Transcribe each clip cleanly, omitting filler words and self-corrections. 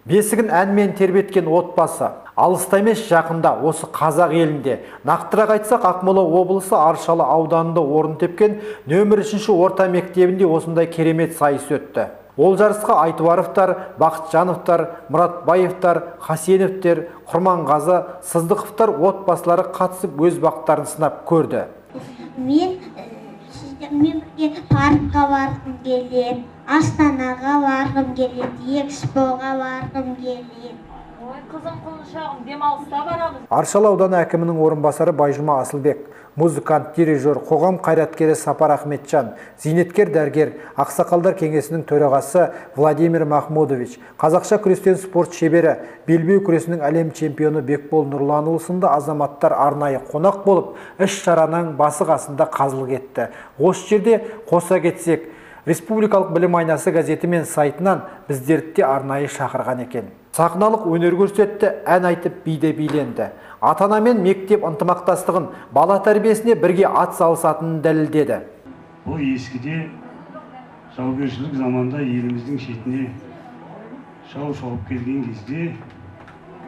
Бесігін әнмен тербеткен отбасы алыста емес жақында осы қазақ елінде. Нақтырақ айтсақ, Ақмола облысы Аршалы ауданында орын тепкен нөмір 3 орта мектебінде осындай керемет сайыс өтті. Ол жарысқа Айтуаровтар, Бақытжановтар, Мұратбаевтар, Хасеновтер, Құрманғазы, Сыздықовтар отбасылары қатысып өз бақтарын сынап көрді. Мен бірге паркқа барғым келем, Астанаға барғым келеді, Экспоға барғым келеді. Ой, қызым құлыншағым, демалыста барамыз. Аршалы ауданы әкімінің орынбасары Байжұма Асылбек, музыкант, дирижер, қоғам қайраткері Сапар Ахметжан, зейнеткер дәрігер, ақсақалдар кеңесінің төрағасы Владимир Махмудович, қазақша күрестен спорт шебері, белбеу күресінің әлем чемпионы Бекбол Нұрланұлы сынды азаматтар арнайы қонақ болып, іс-шараның басы қасында қазылық етті. Осы жерде қоса кетсек, Республикалық білім айнасы газеті мен сайтынан біздерді арнайы шақырған екен. Сахналық өнер көрсетті, ән айтып биде биленді. Ата-ана мен мектеп ынтымақтастығын, бала тәрбиесіне бірге ат салысатынын дәлелдеді. Бұл ескіде жаугершілік заманда еліміздің шетіне шау шауып келген кезде,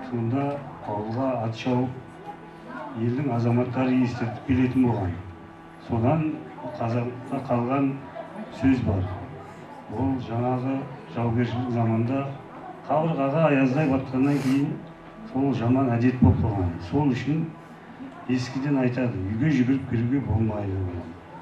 сонда ауылға ат шауып елдің азаматтары естіртіп келетін болған. Содан қазақта қалған сөз бар. Ол жаңағы жаугершілік заманда қабырғаға аяздай батқаннан кейін сол жаман әдет болып қалған. Сол үшін ескіден айтады, үйге жүгіріп кіруге болмайды.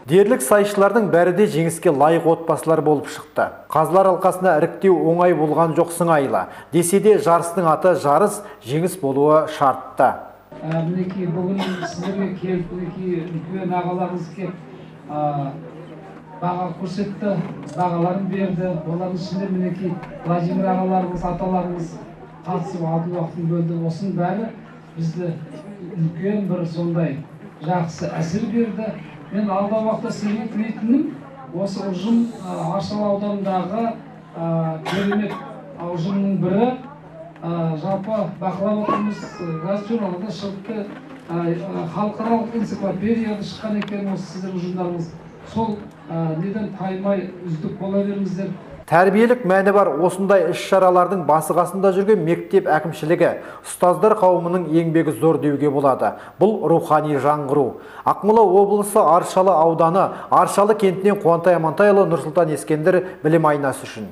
Дерлік сайысшылардың бәрі де жеңіске лайық отбасылар болып шықты. Қазылар алқасына іріктеу оңай болған жоқ сыңайлы. Десе де жарыстың аты жарыс, жеңіс болуы шартты. Мінекей бүгін сіздерге келіп, үлкен ағаларыңыз келіп баға көрсетті, бағаларын берді. Олардың ішінде мінекей Владимир ағаларымыз, аталарымыз қатысып алды, уақытын бөлді. Осының бәрі бізді үлкен бір сондай жақсы әсер берді. Мен алдағы уақытта сізге тілейтінім, осы ұжым Аршалы ауданындағы керемет ұжымның бірі. Жалпы бақылап отырмыз, газ журналында шықты, халықаралық энциклопедияда шыққан екен осы сіздер ұжымдарыңыз. Сол неден таймай үздік бола беріңіздер. Тәрбиелік мәні бар осындай іс-шаралардың басы қасында жүрген мектеп әкімшілігі, ұстаздар қауымының еңбегі зор деуге болады. Бұл рухани жаңғыру. Ақмола облысы Аршалы ауданы, Аршалы кентінен Қуантай Амантайұлы, Нұрсұлтан Ескендір, білім айнасы үшін.